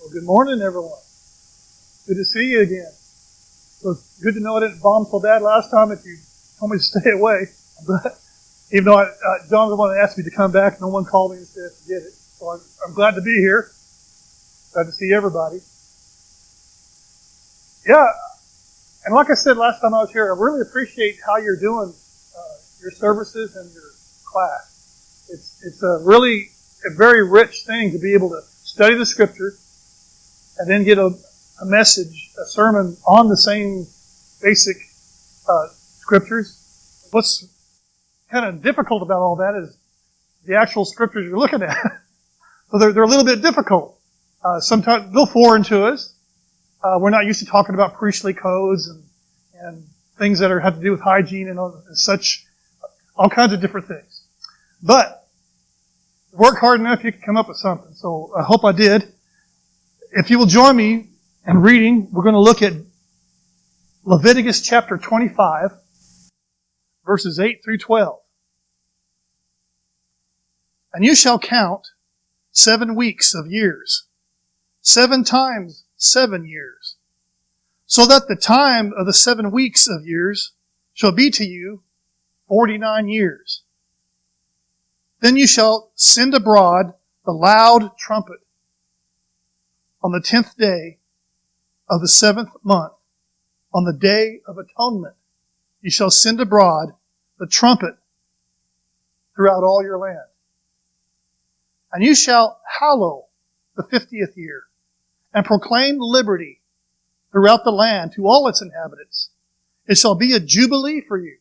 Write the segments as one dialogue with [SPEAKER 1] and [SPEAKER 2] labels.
[SPEAKER 1] Well, good morning, everyone. Good to see you again. It was good to know I didn't bomb so bad last time that you told me to stay away. But even though John was the one that asked me to come back, no one called me and said, forget it. So I'm glad to be here. Glad to see everybody. Yeah, and like I said last time I was here, I really appreciate how you're doing your services and your class. It's a very rich thing to be able to study the Scripture and then get a message, a sermon on the same basic Scriptures. What's kind of difficult about all that is the actual Scriptures you're looking at. So they're a little bit difficult. Sometimes they'll foreign to us. We're not used to talking about priestly codes and things that have to do with hygiene and such, all kinds of different things. But work hard enough, you can come up with something. So I hope I did. If you will join me in reading, we're going to look at Leviticus chapter 25, verses 8 through 12. And you shall count 7 weeks of years, 7 times 7 years, so that the time of the 7 weeks of years shall be to you 49 years. Then you shall send abroad the loud trumpet on the 10th day of the 7th month, on the day of atonement. You shall send abroad the trumpet throughout all your land. And you shall hallow the 50th year, and proclaim liberty throughout the land to all its inhabitants. It shall be a jubilee for you,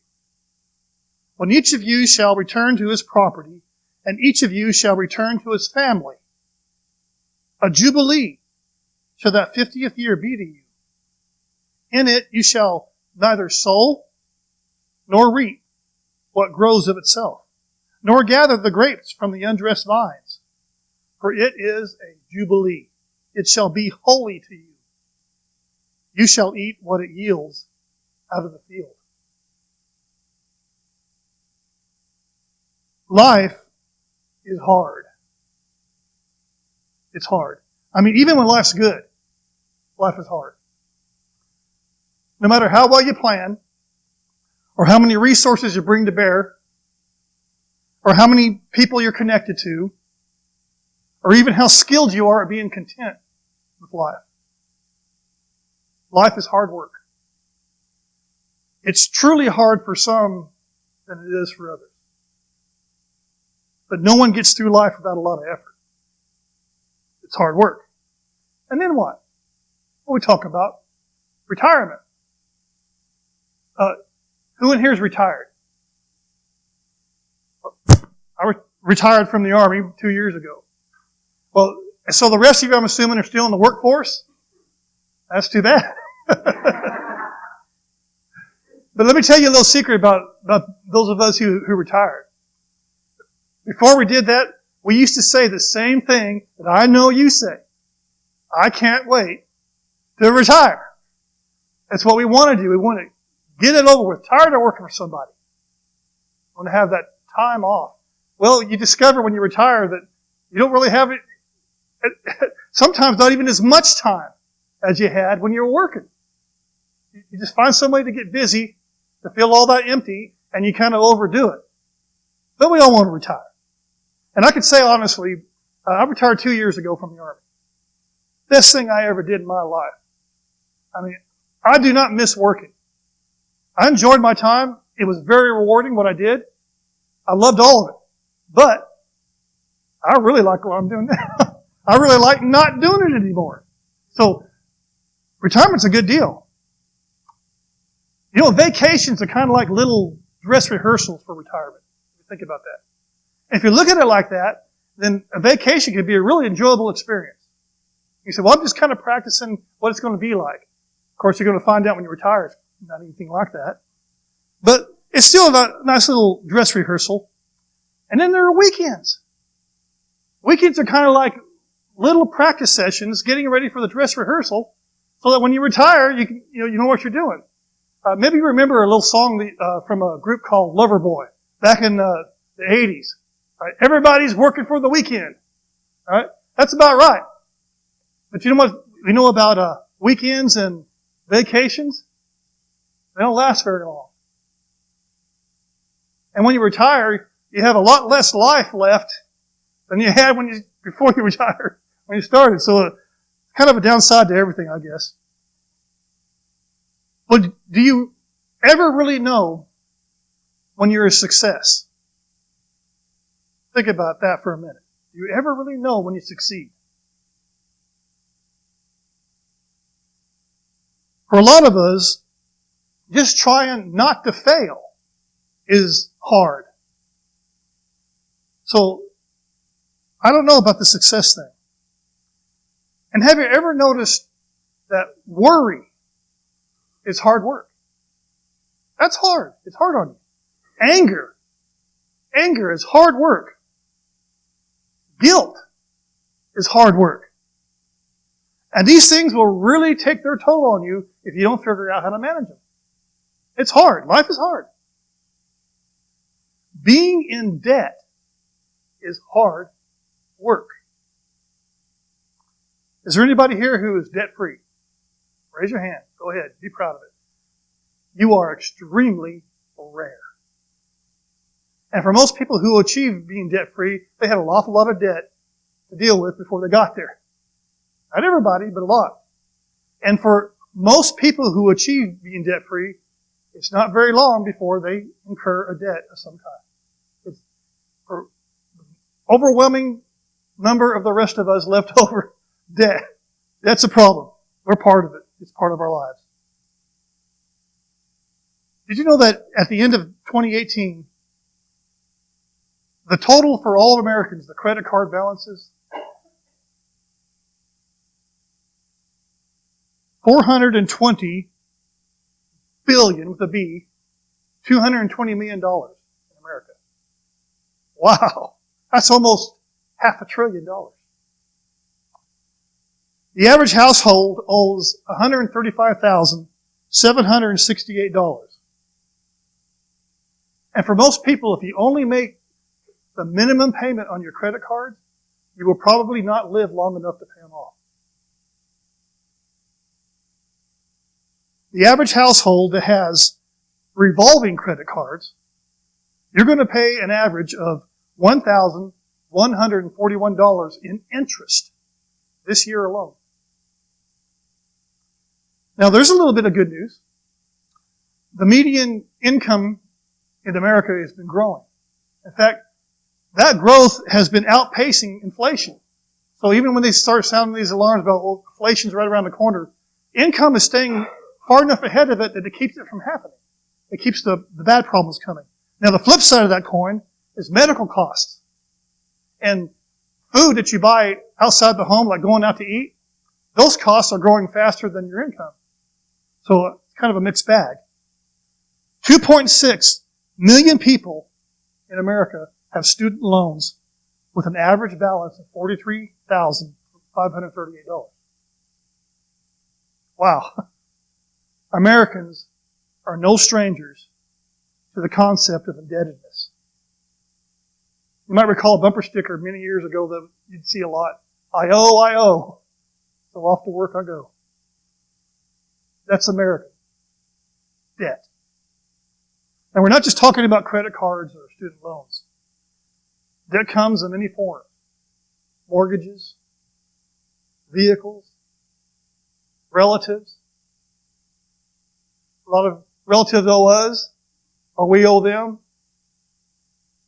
[SPEAKER 1] when each of you shall return to his property, and each of you shall return to his family. A jubilee shall that 50th year be to you. In it you shall neither sow nor reap what grows of itself, nor gather the grapes from the undressed vines, for it is a jubilee. It shall be holy to you. You shall eat what it yields out of the field. Life is hard. It's hard. I mean, even when life's good, life is hard. No matter how well you plan, or how many resources you bring to bear, or how many people you're connected to, or even how skilled you are at being content with life. Life is hard work. It's truly hard for some than it is for others. But no one gets through life without a lot of effort. It's hard work. And then what? Well, we talk about retirement. Who in here is retired? I retired from the Army 2 years ago. Well, so the rest of you, I'm assuming, are still in the workforce? That's too bad. But let me tell you a little secret about those of us who retired. Before we did that, we used to say the same thing that I know you say. I can't wait to retire. That's what we want to do. We want to get it over with. Tired of working for somebody. We want to have that time off. Well, you discover when you retire that you don't really have it, sometimes not even as much time as you had when you were working. You just find some way to get busy, to fill all that empty, and you kind of overdo it. But we all want to retire. And I could say honestly, I retired 2 years ago from the Army. Best thing I ever did in my life. I mean, I do not miss working. I enjoyed my time. It was very rewarding what I did. I loved all of it. But I really like what I'm doing now. I really like not doing it anymore. So retirement's a good deal. You know, vacations are kind of like little dress rehearsals for retirement. Think about that. And if you look at it like that, then a vacation could be a really enjoyable experience. You say, well, I'm just kind of practicing what it's going to be like. Of course, you're going to find out when you retire it's not anything like that. But it's still a nice little dress rehearsal. And then there are weekends. Weekends are kind of like little practice sessions getting ready for the dress rehearsal so that when you retire, you know what you're doing. Maybe you remember a little song from a group called Loverboy back in the 80s. Right? Everybody's working for the weekend. Right? That's about right. But you know what we know about weekends and vacations? They don't last very long. And when you retire, you have a lot less life left than you had before you retired, when you started. So it's kind of a downside to everything, I guess. But do you ever really know when you're a success? Think about that for a minute. Do you ever really know when you succeed? For a lot of us, just trying not to fail is hard. So, I don't know about the success thing. And have you ever noticed that worry is hard work? That's hard. It's hard on you. Anger is hard work. Guilt is hard work. And these things will really take their toll on you if you don't figure out how to manage them. It's hard. Life is hard. Being in debt is hard work. Is there anybody here who is debt-free? Raise your hand. Go ahead. Be proud of it. You are extremely rare. And for most people who achieve being debt-free, they had an awful lot of debt to deal with before they got there. Not everybody, but a lot. And for most people who achieve being debt-free, it's not very long before they incur a debt of some kind. It's for overwhelming number of the rest of us left over debt. That's a problem. We're part of it. It's part of our lives. Did you know that at the end of 2018, the total for all Americans, the credit card balances, $420 billion with a B, $220 million in America. Wow. That's almost $500 billion. The average household owes $135,768. And for most people, if you only make the minimum payment on your credit cards, you will probably not live long enough to pay them off. The average household that has revolving credit cards, you're going to pay an average of $1,141 in interest this year alone. Now, there's a little bit of good news. The median income in America has been growing. In fact, that growth has been outpacing inflation. So even when they start sounding these alarms about, well, inflation's right around the corner, income is staying far enough ahead of it that it keeps it from happening. It keeps the bad problems coming. Now, the flip side of that coin is medical costs. And food that you buy outside the home, like going out to eat, those costs are growing faster than your income. So it's kind of a mixed bag. 2.6 million people in America have student loans with an average balance of $43,538. Wow. Americans are no strangers to the concept of indebtedness. You might recall a bumper sticker many years ago that you'd see a lot. I owe, so off to work I go. That's America. Debt. And we're not just talking about credit cards or student loans. Debt comes in many forms. Mortgages, vehicles, relatives. A lot of relatives owe us, or we owe them.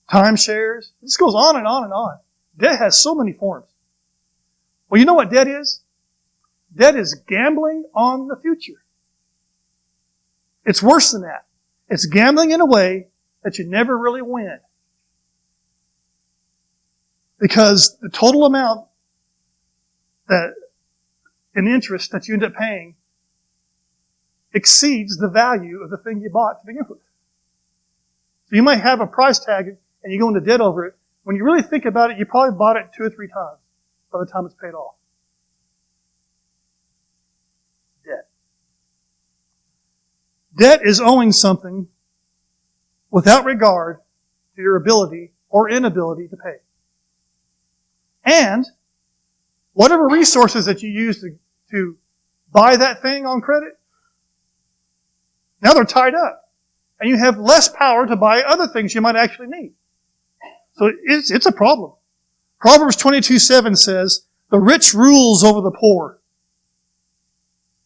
[SPEAKER 1] Timeshares. This goes on and on and on. Debt has so many forms. Well, you know what debt is? Debt is gambling on the future. It's worse than that. It's gambling in a way that you never really win. Because the total amount that in interest that you end up paying exceeds the value of the thing you bought to begin with. So you might have a price tag and you go into debt over it. When you really think about it, you probably bought it 2 or 3 times by the time it's paid off. Debt. Debt is owing something without regard to your ability or inability to pay. And whatever resources that you use to buy that thing on credit, now they're tied up. And you have less power to buy other things you might actually need. So it's a problem. Proverbs 22:7 says, the rich rules over the poor,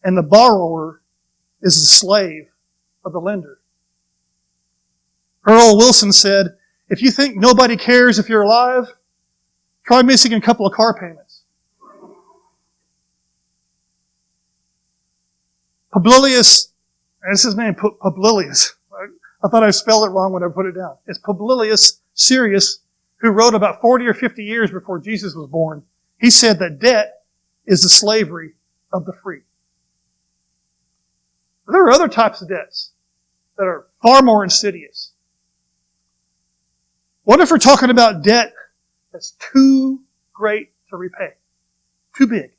[SPEAKER 1] and the borrower is the slave of the lender. Earl Wilson said, if you think nobody cares if you're alive, try missing a couple of car payments. Publilius, that's his name, Publilius. I thought I spelled it wrong when I put it down. It's Publilius Syrus, who wrote about 40 or 50 years before Jesus was born. He said that debt is the slavery of the free. There are other types of debts that are far more insidious. What if we're talking about debt that's too great to repay? Too big.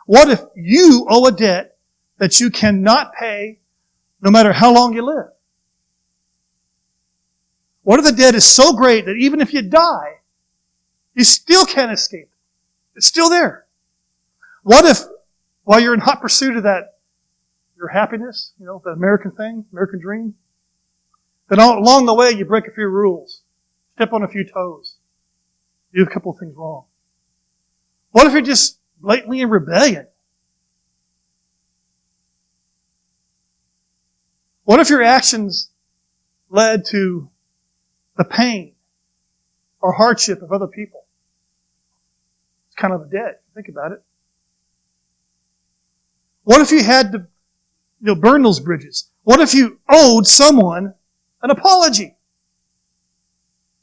[SPEAKER 1] What if you owe a debt that you cannot pay no matter how long you live? What if the debt is so great that even if you die, you still can't escape it? It's still there. What if, while you're in hot pursuit of that, your happiness, the American thing, American dream, then along the way you break a few rules, step on a few toes, do a couple of things wrong? What if you're just blatantly in rebellion? What if your actions led to the pain or hardship of other people? It's kind of a debt. Think about it. What if you had to burn those bridges? What if you owed someone an apology?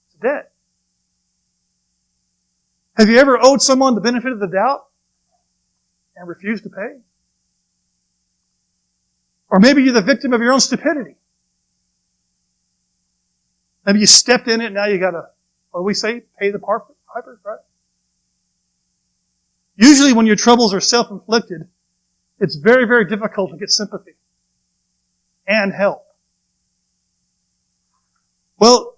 [SPEAKER 1] It's a debt. Have you ever owed someone the benefit of the doubt and refused to pay? Or maybe you're the victim of your own stupidity. Maybe you stepped in it and now you gotta, what do we say? Pay the piper, right? Usually when your troubles are self-inflicted, it's very, very difficult to get sympathy and help. Well,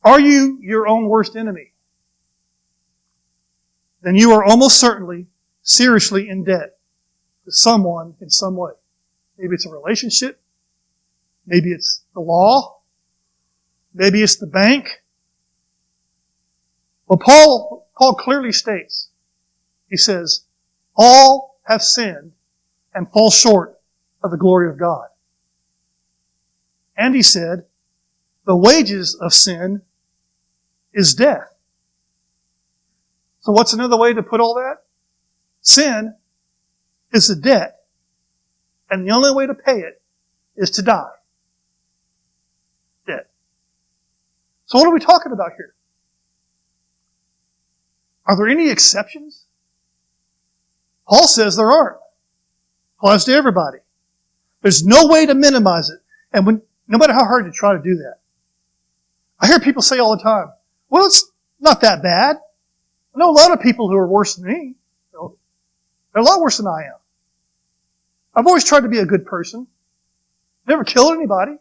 [SPEAKER 1] are you your own worst enemy? Then you are almost certainly seriously in debt to someone in some way. Maybe it's a relationship. Maybe it's the law. Maybe it's the bank. Well, Paul clearly states, he says, all have sinned and fall short of the glory of God. And he said, the wages of sin is death. So what's another way to put all that? Sin is a debt, and the only way to pay it is to die. Debt. So what are we talking about here? Are there any exceptions? Paul says there aren't. Applies to everybody. There's no way to minimize it. And no matter how hard you try to do that. I hear people say all the time, well, it's not that bad. I know a lot of people who are worse than me. They're a lot worse than I am. I've always tried to be a good person. Never killed anybody.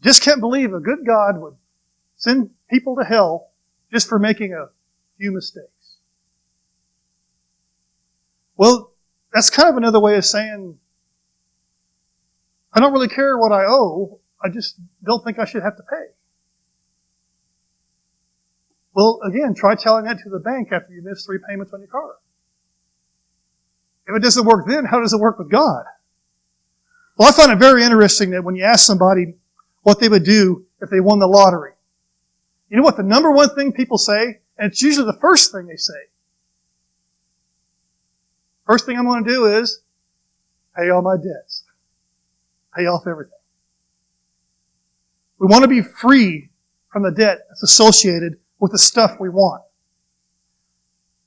[SPEAKER 1] Just can't believe a good God would send people to hell just for making a few mistakes. Well, that's kind of another way of saying, I don't really care what I owe, I just don't think I should have to pay. Well, again, try telling that to the bank after you miss 3 payments on your car. If it doesn't work then, how does it work with God? Well, I find it very interesting that when you ask somebody what they would do if they won the lottery, you know what the number one thing people say? And it's usually the first thing they say. First thing I'm going to do is pay all my debts. Pay off everything. We want to be free from the debt that's associated with the stuff we want.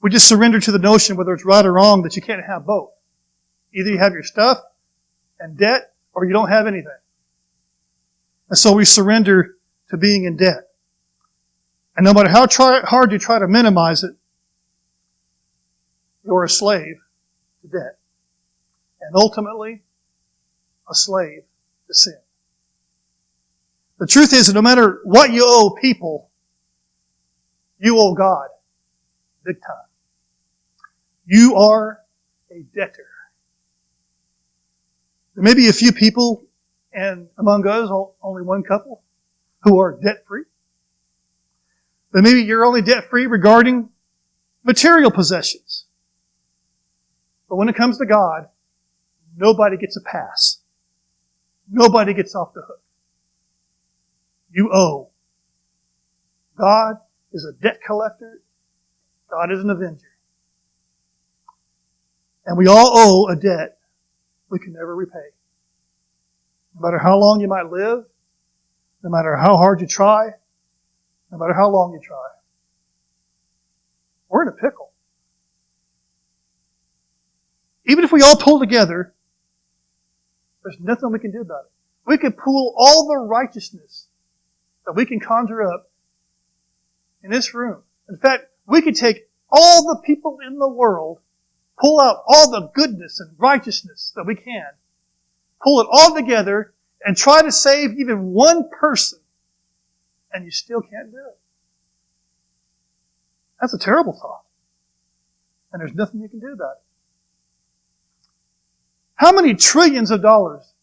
[SPEAKER 1] We just surrender to the notion, whether it's right or wrong, that you can't have both. Either you have your stuff and debt, or you don't have anything. And so we surrender to being in debt. And no matter how hard you try to minimize it, you're a slave to debt. And ultimately, a slave to sin. The truth is that no matter what you owe people, you owe God. big time. You are a debtor. There may be a few people, and among us, only one couple, who are debt-free. But maybe you're only debt-free regarding material possessions. But when it comes to God, nobody gets a pass. Nobody gets off the hook. You owe. God is a debt collector. God is an avenger. And we all owe a debt we can never repay. No matter how long you might live, no matter how hard you try, no matter how long you try. We're in a pickle. Even if we all pull together, there's nothing we can do about it. We could pool all the righteousness that we can conjure up in this room. In fact, we could take all the people in the world, pull out all the goodness and righteousness that we can, pull it all together, and try to save even one person, and you still can't do it. That's a terrible thought. And there's nothing you can do about it. How many trillions of dollars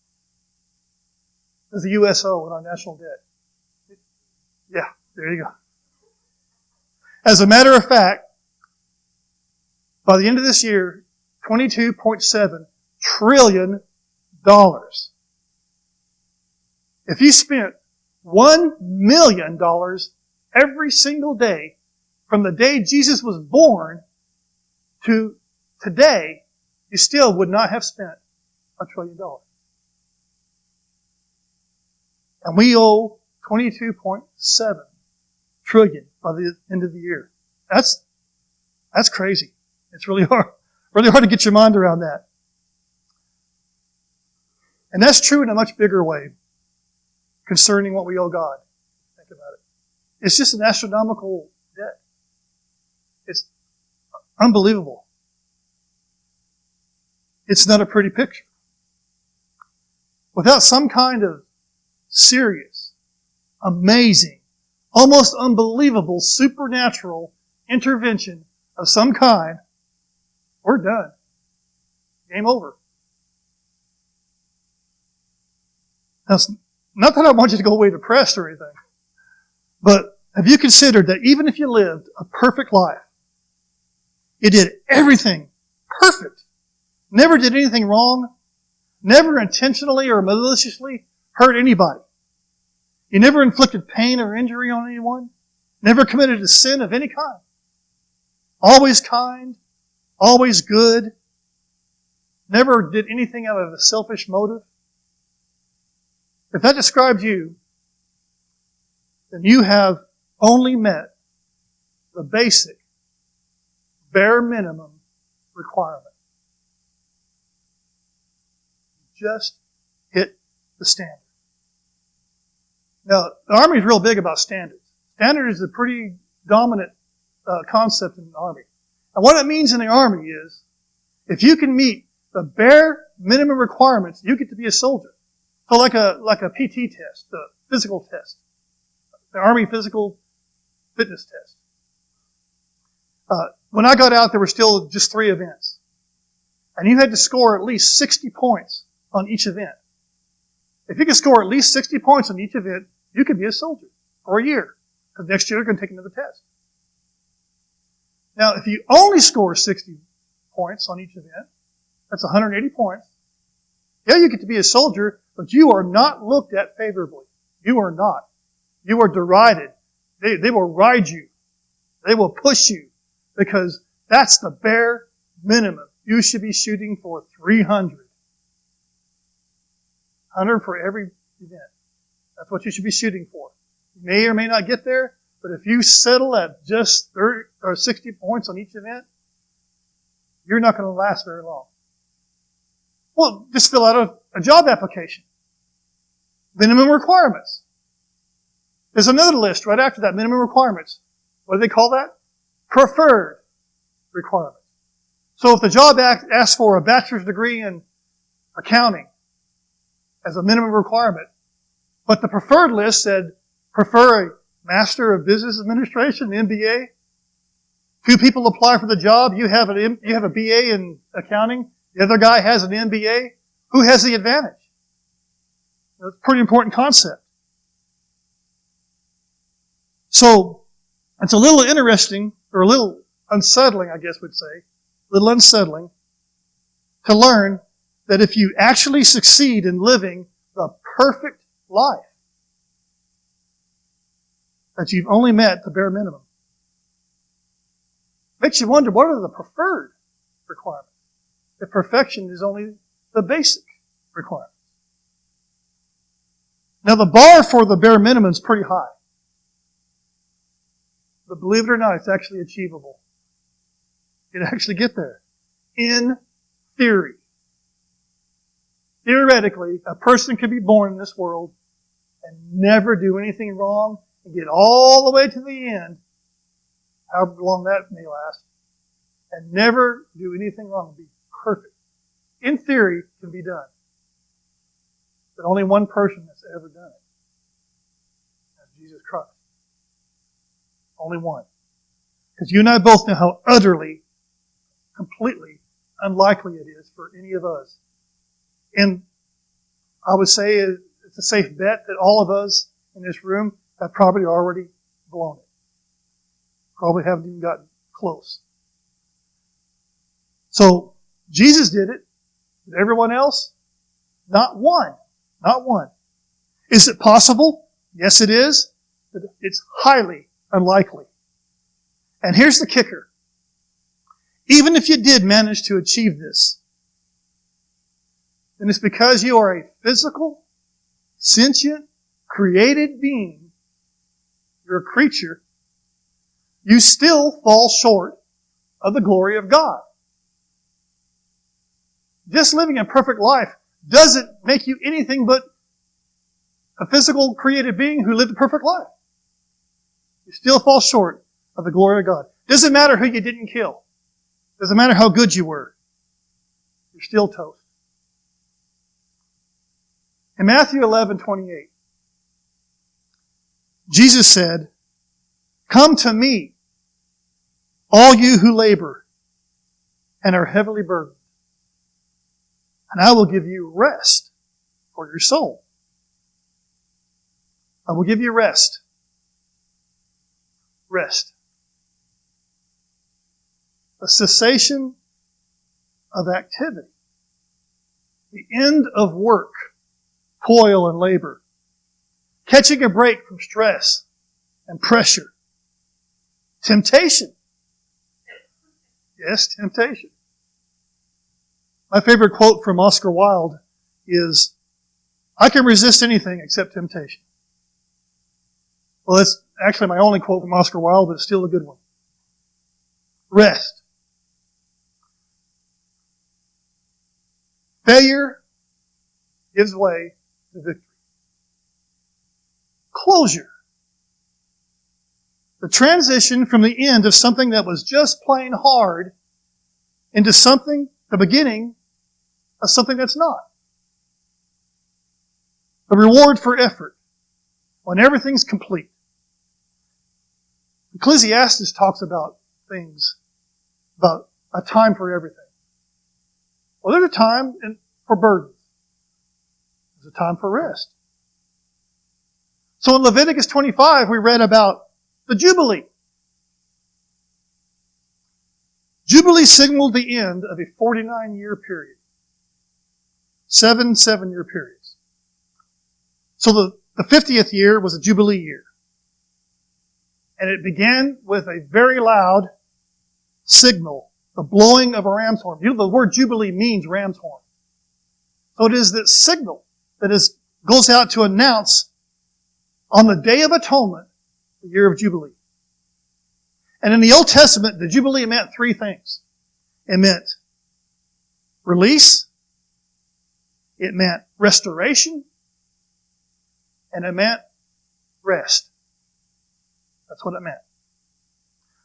[SPEAKER 1] does the U.S. owe in our national debt? Yeah, there you go. As a matter of fact, by the end of this year, $22.7 trillion. If you spent $1 million every single day from the day Jesus was born to today, you still would not have spent $1 trillion. And we owe $22.7 trillion by the end of the year. That's crazy. It's really hard to get your mind around that. And that's true in a much bigger way concerning what we owe God. Think about it. It's just an astronomical debt. It's unbelievable. It's not a pretty picture. Without some kind of serious, amazing, almost unbelievable, supernatural intervention of some kind, we're done. Game over. Now, not that I want you to go away depressed or anything, but have you considered that even if you lived a perfect life, you did everything perfect, never did anything wrong, never intentionally or maliciously hurt anybody, you never inflicted pain or injury on anyone, never committed a sin of any kind, always kind, always good, never did anything out of a selfish motive? If that describes you, then you have only met the basic, bare minimum requirement. Just hit the standard. Now, the Army is real big about standards. Standard is a pretty dominant concept in the Army. And what it means in the Army is, if you can meet the bare minimum requirements, you get to be a soldier. So like a PT test, the physical test, the Army physical fitness test. When I got out, there were still just 3 events. And you had to score at least 60 points on each event. If you could score at least 60 points on each event, you could be a soldier for a year. Because next year you're going to take another test. Now, if you only score 60 points on each event, that's 180 points. Yeah, you get to be a soldier, but you are not looked at favorably. You are not. You are derided. They will ride you. They will push you because that's the bare minimum. You should be shooting for 300. 100 for every event. That's what you should be shooting for. You may or may not get there, but if you settle at just 30 or 60 points on each event, you're not going to last very long. Well, just fill out a job application. Minimum requirements. There's another list right after that, minimum requirements. What do they call that? Preferred requirements. So if the job asks for a bachelor's degree in accounting as a minimum requirement, but the preferred list said prefer a Master of Business Administration, MBA, Two people apply for the job. You have a BA in accounting. The other guy has an MBA. Who has the advantage? That's a pretty important concept. So, it's a little interesting, or a little unsettling, I guess we'd say, a little unsettling, to learn that if you actually succeed in living the perfect life, that you've only met the bare minimum. Makes you wonder, what are the preferred requirements? If perfection is only the basic requirements. Now the bar for the bare minimum is pretty high. But believe it or not, it's actually achievable. You can actually get there. In theory. Theoretically, a person could be born in this world and never do anything wrong and get all the way to the end, however long that may last, and never do anything wrong and be perfect. In theory, it can be done. But only one person has ever done it. That's Jesus Christ. Only one. Because you and I both know how utterly, completely unlikely it is for any of us. And I would say it's a safe bet that all of us in this room have probably already blown it. Probably haven't even gotten close. So, Jesus did it. Did everyone else? Not one. Not one. Is it possible? Yes, it is. But it's highly unlikely. And here's the kicker. Even if you did manage to achieve this, then it's because you are a physical, sentient, created being. You're a creature. You still fall short of the glory of God. Just living a perfect life doesn't make you anything but a physical, created being who lived a perfect life. You still fall short of the glory of God. Doesn't matter who you didn't kill. Doesn't matter how good you were. You're still toast. In Matthew 11:28, Jesus said, "Come to me, all you who labor and are heavily burdened, and I will give you rest for your soul." I will give you rest. Rest. A cessation of activity. The end of work, toil, and labor. Catching a break from stress and pressure. Temptation. Yes, temptation. My favorite quote from Oscar Wilde is, "I can resist anything except temptation." Well, that's actually my only quote from Oscar Wilde, but it's still a good one. Rest. Failure gives way to victory. Closure. The transition from the end of something that was just plain hard into something, the beginning of something that's not. The reward for effort when everything's complete. Ecclesiastes talks about things, about a time for everything. Well, there's a time for burdens. There's a time for rest. So in Leviticus 25, we read about the Jubilee. Jubilee signaled the end of a 49-year period. 7 7-year periods. So the 50th year was a Jubilee year. And it began with a very loud signal, the blowing of a ram's horn. You know, the word Jubilee means ram's horn. So it is this signal that goes out to announce on the Day of Atonement, the year of Jubilee. And in the Old Testament, the Jubilee meant three things. It meant release, it meant restoration, and it meant rest. That's what it meant.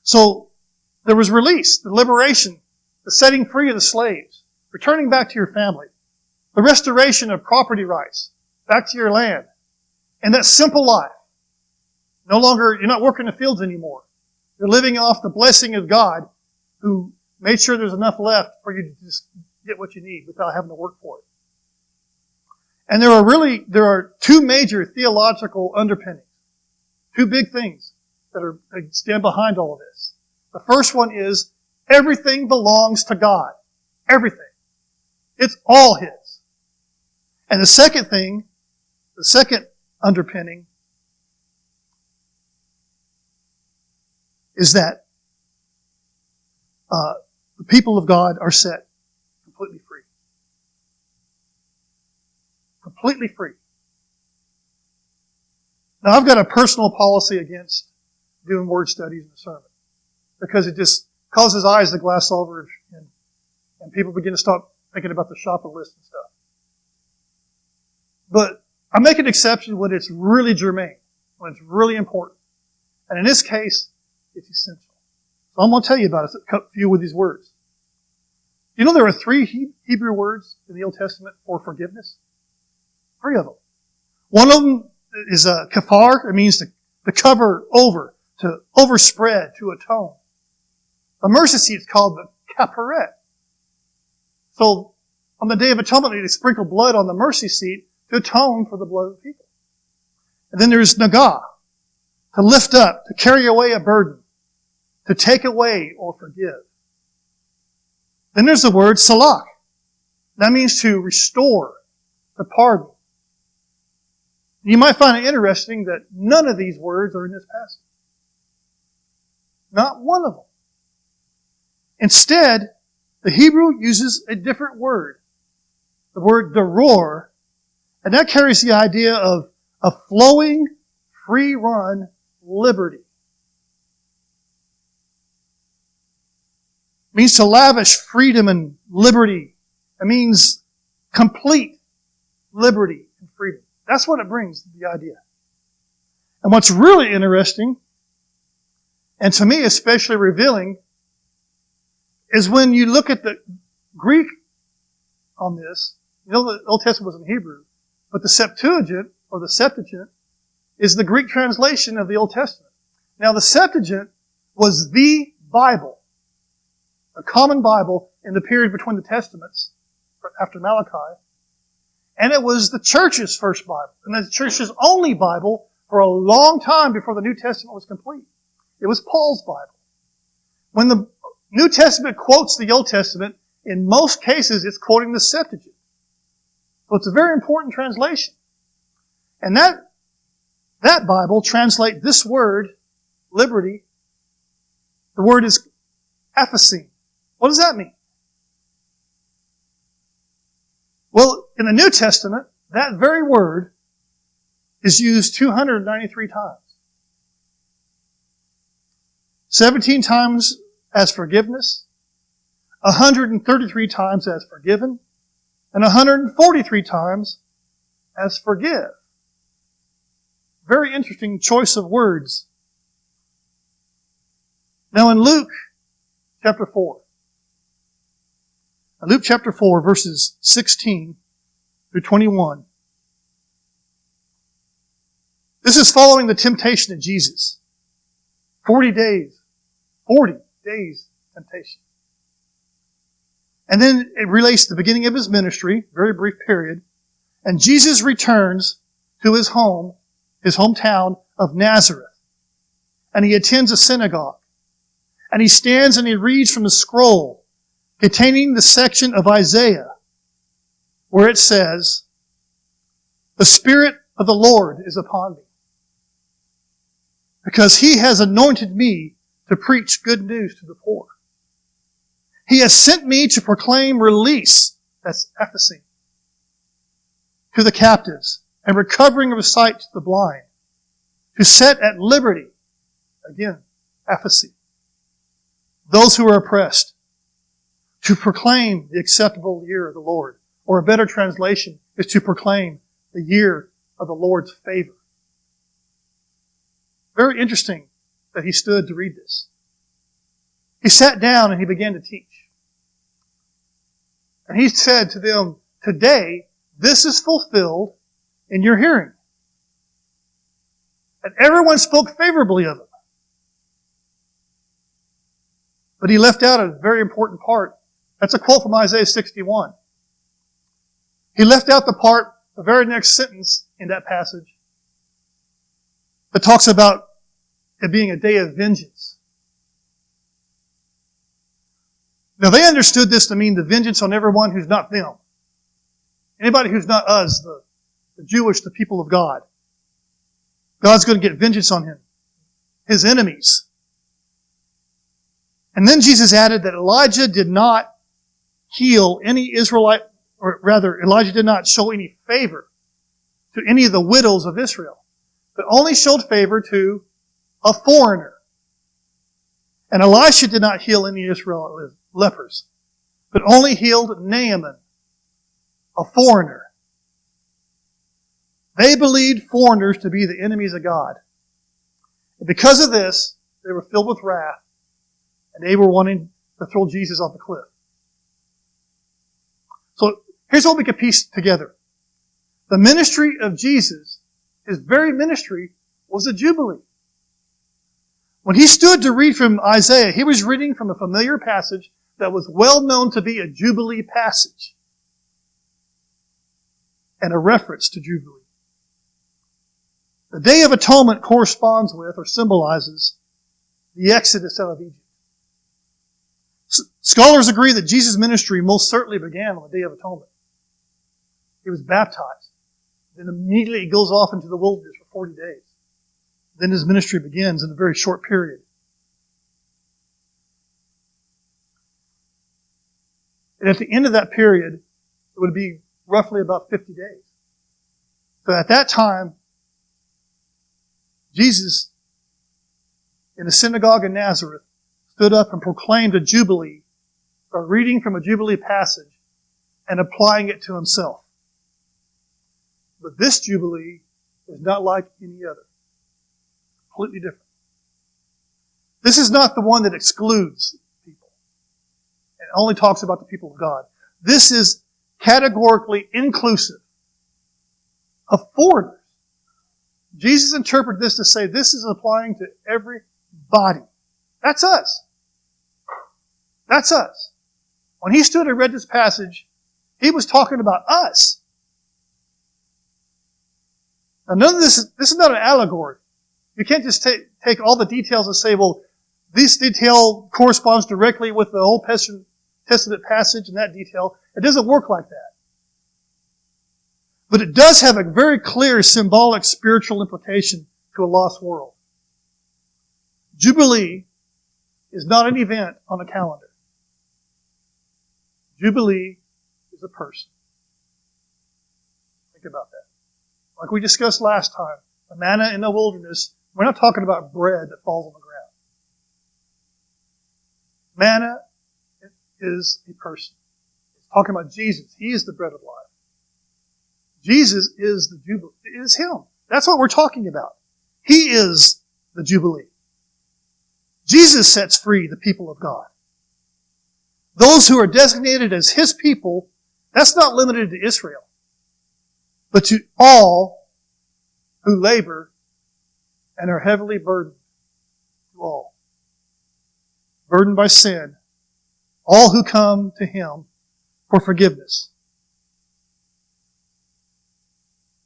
[SPEAKER 1] So, there was release, the liberation, the setting free of the slaves, returning back to your family, the restoration of property rights, back to your land, and that simple life. No longer, you're not working the fields anymore. You're living off the blessing of God who made sure there's enough left for you to just get what you need without having to work for it. And there are two major theological underpinnings, two big things that stand behind all of this. The first one is everything belongs to God. Everything. It's all His. And the second underpinning is that the people of God are set completely free. Completely free. Now, I've got a personal policy against doing word studies in the sermon because it just causes eyes to glass over and people begin to stop thinking about the shopping list and stuff. But I make an exception when it's really germane, when it's really important. And in this case, it's essential. So I'm going to tell you about a few of these words. You know there are 3 Hebrew words in the Old Testament for forgiveness? 3 of them. One of them is kafar. It means to cover over, to overspread, to atone. The mercy seat is called the kaparet. So on the Day of Atonement, they sprinkle blood on the mercy seat to atone for the blood of the people. And then there's nagah, to lift up, to carry away a burden, to take away or forgive. Then there's the word salak. That means to restore, to pardon. You might find it interesting that none of these words are in this passage. Not one of them. Instead, the Hebrew uses a different word. The word daror, and that carries the idea of a flowing, free-run liberty. It means to lavish freedom and liberty. It means complete liberty and freedom. That's what it brings, the idea. And what's really interesting, and to me especially revealing, is when you look at the Greek on this. You know the Old Testament was in Hebrew, but the Septuagint, or the Septuagint, is the Greek translation of the Old Testament. Now the Septuagint was the Bible, a common Bible in the period between the Testaments, after Malachi, and it was the church's first Bible, and the church's only Bible for a long time before the New Testament was complete. It was Paul's Bible. When the New Testament quotes the Old Testament, in most cases it's quoting the Septuagint. So it's a very important translation. And that Bible translates this word, liberty, the word is aphesin. What does that mean? Well, in the New Testament, that very word is used 293 times. 17 times as forgiveness, 133 times as forgiven, and 143 times as forgive. Very interesting choice of words. Now in Luke chapter 4, verses 16 through 21, this is following the temptation of Jesus. 40 days temptation. And then it relates to the beginning of His ministry, very brief period, and Jesus returns to his hometown of Nazareth, and he attends a synagogue, and he stands and he reads from the scroll containing the section of Isaiah where it says, "The Spirit of the Lord is upon me, because He has anointed me to preach good news to the poor. He has sent me to proclaim release," that's aphesin, "to the captives, and recovering of sight to the blind, to set at liberty," again, aphesin, "those who are oppressed, to proclaim the acceptable year of the Lord." Or a better translation is to proclaim the year of the Lord's favor. Very interesting that he stood to read this. He sat down and he began to teach. And he said to them, "Today, this is fulfilled in your hearing." And everyone spoke favorably of him. But he left out a very important part. That's a quote from Isaiah 61. He left out the part, the very next sentence in that passage, that talks about it being a day of vengeance. Now they understood this to mean the vengeance on everyone who's not them. Anybody who's not us, the Jewish, the people of God. God's going to get vengeance on him. His enemies. And then Jesus added that Elijah did not heal any Israelite, or rather, Elijah did not show any favor to any of the widows of Israel, but only showed favor to a foreigner. And Elisha did not heal any Israel lepers, but only healed Naaman, a foreigner. They believed foreigners to be the enemies of God. And because of this, they were filled with wrath, and they were wanting to throw Jesus off the cliff. So here's what we can piece together. The ministry of Jesus, his very ministry, was a jubilee. When he stood to read from Isaiah, he was reading from a familiar passage that was well known to be a jubilee passage and a reference to jubilee. The Day of Atonement corresponds with or symbolizes the Exodus out of Egypt. Scholars agree that Jesus' ministry most certainly began on the Day of Atonement. He was baptized. Then immediately he goes off into the wilderness for 40 days. Then his ministry begins in a very short period. And at the end of that period, it would be roughly about 50 days. So at that time, Jesus, in the synagogue in Nazareth, stood up and proclaimed a jubilee, by reading from a jubilee passage and applying it to himself. But this jubilee is not like any other. Completely different. This is not the one that excludes people and only talks about the people of God. This is categorically inclusive of foreigners. Jesus interpreted this to say this is applying to everybody. That's us. That's us. When he stood and read this passage, he was talking about us. Now none of this is not an allegory. You can't just take all the details and say, well, this detail corresponds directly with the Old Testament passage and that detail. It doesn't work like that. But it does have a very clear symbolic spiritual implication to a lost world. Jubilee is not an event on a calendar. Jubilee is a person. Think about that. Like we discussed last time, the manna in the wilderness, we're not talking about bread that falls on the ground. Manna is a person. It's talking about Jesus. He is the bread of life. Jesus is the Jubilee. It is Him. That's what we're talking about. He is the Jubilee. Jesus sets free the people of God. Those who are designated as His people, that's not limited to Israel, but to all who labor and are heavily burdened. To all. Burdened by sin. All who come to Him for forgiveness.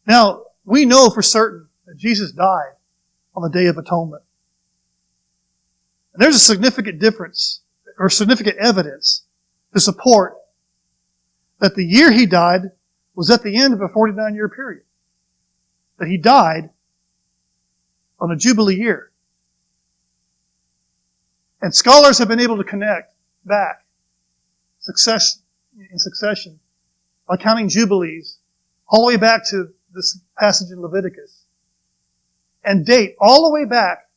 [SPEAKER 1] Now, we know for certain that Jesus died on the Day of Atonement. And there's a significant difference, or significant evidence, to support that the year He died was at the end of a 49-year period. That He died on a Jubilee year. And scholars have been able to connect back in succession by counting Jubilees all the way back to this passage in Leviticus and date all the way back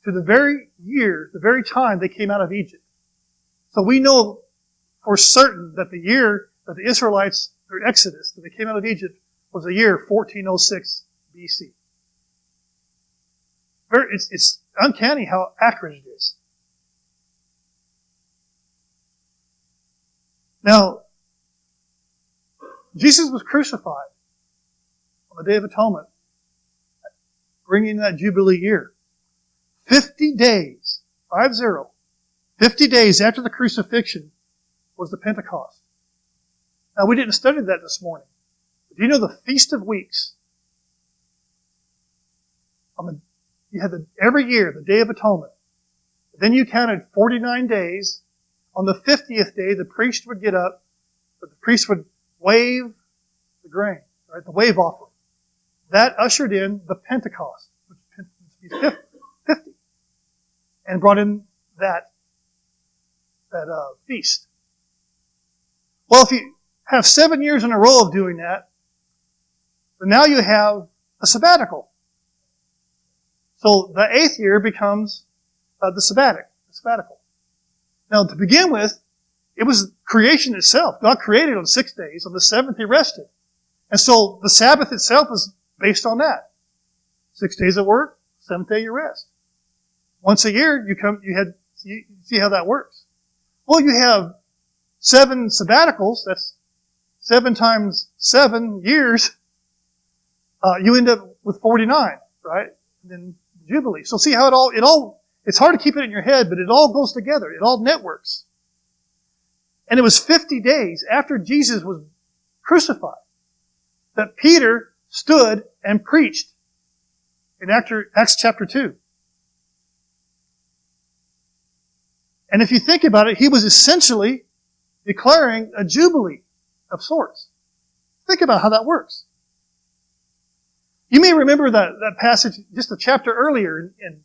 [SPEAKER 1] to the very year, the very time they came out of Egypt. So we know for certain that the year that the Israelites, their Exodus, that they came out of Egypt was the year 1406 BC. It's uncanny how accurate it is. Now, Jesus was crucified on the Day of Atonement, bringing that Jubilee year. 50 days, 50 50 days after the crucifixion was the Pentecost. Now, we didn't study that this morning. But do you know the Feast of Weeks? You had every year, the Day of Atonement. Then you counted 49 days. On the 50th day, the priest would get up, but the priest would wave the grain, right? The wave offering. That ushered in the Pentecost, which is 50, and brought in that feast. Well, if you have 7 years in a row of doing that, then now you have a sabbatical. So the 8th year becomes the sabbatical. Now, to begin with, it was creation itself. God created on 6 days. On the 7th, He rested. And so the Sabbath itself is based on that. 6 days of work, 7th day you rest. Once a year, you see how that works. Well, you have 7 sabbaticals. That's 7 times 7 years. You end up with 49, right? And then Jubilee. So see how it all, it's hard to keep it in your head, but it all goes together. It all networks. And it was 50 days after Jesus was crucified that Peter stood and preached in Acts chapter 2. And if you think about it, he was essentially declaring a jubilee of sorts. Think about how that works. You may remember that passage just a chapter earlier in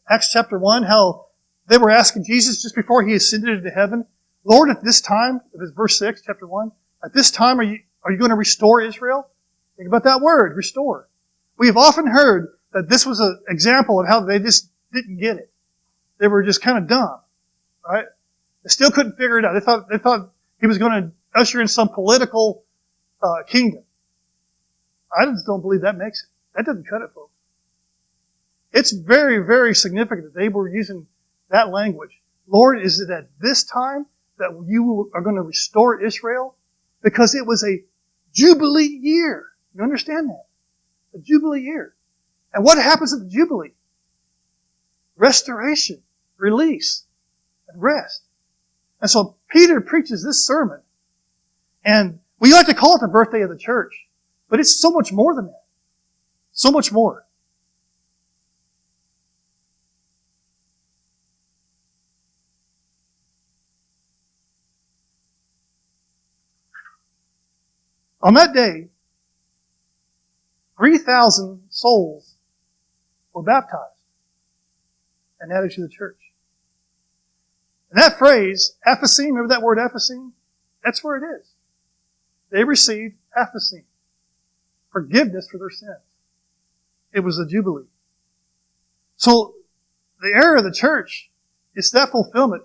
[SPEAKER 1] Acts chapter 1, how they were asking Jesus just before He ascended into heaven, Lord, at this time, it was verse 6, chapter 1, at this time are you going to restore Israel? Think about that word, restore. We have often heard that this was an example of how they just didn't get it. They were just kind of dumb, right? They still couldn't figure it out. They thought He was going to usher in some political kingdom. I just don't believe that makes it. That doesn't cut it, folks. It's very, very significant that they were using that language. Lord, is it at this time that you are going to restore Israel? Because it was a Jubilee year. You understand that? A Jubilee year. And what happens at the Jubilee? Restoration, release, and rest. And so Peter preaches this sermon. And we like to call it the birthday of the church. But it's so much more than that. So much more. On that day, 3,000 souls were baptized and added to the church. And that phrase, Aphosim, remember that word Aphosim? That's where it is. They received Aphosim, forgiveness for their sins. It was a jubilee. So, the era of the church is that fulfillment.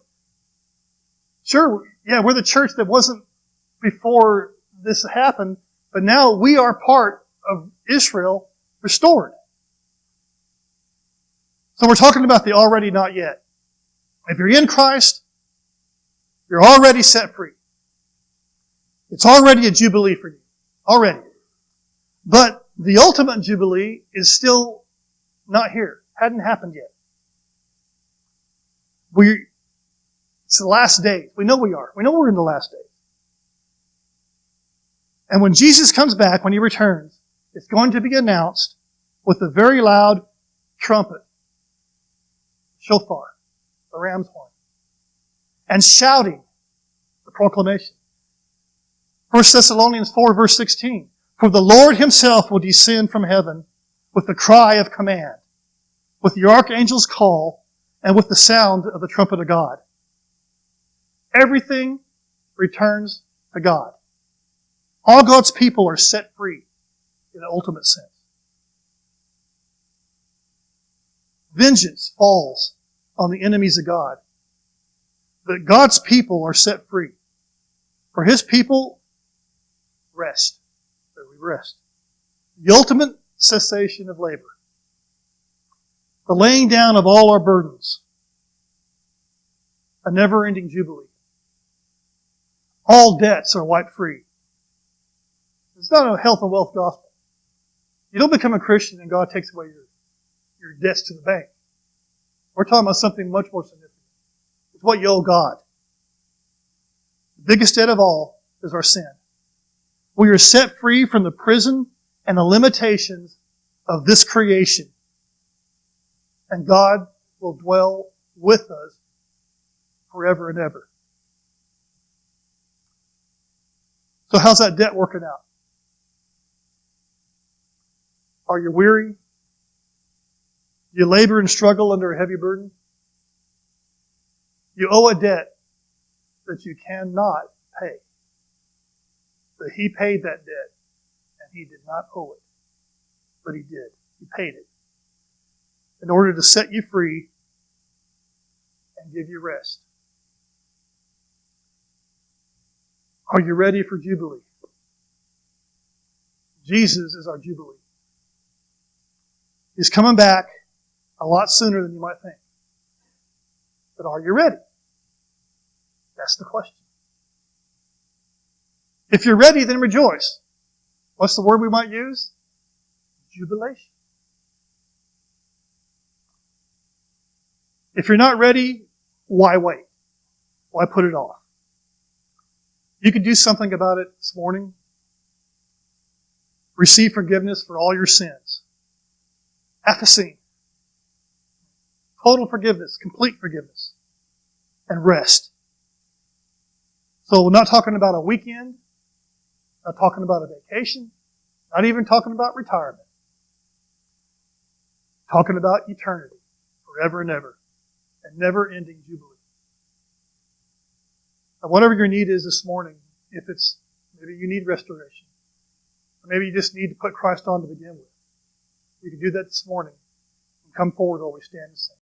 [SPEAKER 1] Sure, yeah, we're the church that wasn't before this happened, but now we are part of Israel restored. So we're talking about the already not yet. If you're in Christ, you're already set free. It's already a jubilee for you. Already. But the ultimate jubilee is still not here. Hadn't happened yet. It's the last days. We know we are. We know we're in the last days. And when Jesus comes back, when He returns, it's going to be announced with a very loud trumpet, shofar, a ram's horn, and shouting the proclamation. 1 Thessalonians 4 verse 16. For the Lord Himself will descend from heaven with the cry of command, with the archangel's call, and with the sound of the trumpet of God. Everything returns to God. All God's people are set free in the ultimate sense. Vengeance falls on the enemies of God. But God's people are set free. For His people, rest. We rest. The ultimate cessation of labor. The laying down of all our burdens. A never-ending jubilee. All debts are wiped free. It's not a health and wealth gospel. You don't become a Christian and God takes away your debts to the bank. We're talking about something much more significant. It's what you owe God. The biggest debt of all is our sin. We are set free from the prison and the limitations of this creation. And God will dwell with us forever and ever. So how's that debt working out? Are you weary? Do you labor and struggle under a heavy burden? You owe a debt that you cannot pay. But He paid that debt, and He did not owe it. But He did. He paid it in order to set you free and give you rest. Are you ready for Jubilee? Jesus is our Jubilee. He's coming back a lot sooner than you might think. But are you ready? That's the question. If you're ready, then rejoice. What's the word we might use? Jubilation. If you're not ready, why wait? Why put it off? You could do something about it this morning. Receive forgiveness for all your sins. Aphesin. Total forgiveness, complete forgiveness. And rest. So we're not talking about a weekend, not talking about a vacation, not even talking about retirement. Talking about eternity, forever and ever, and never-ending Jubilee. Now, whatever your need is this morning, if it's maybe you need restoration, or maybe you just need to put Christ on to begin with, you can do that this morning and come forward while we stand and sing.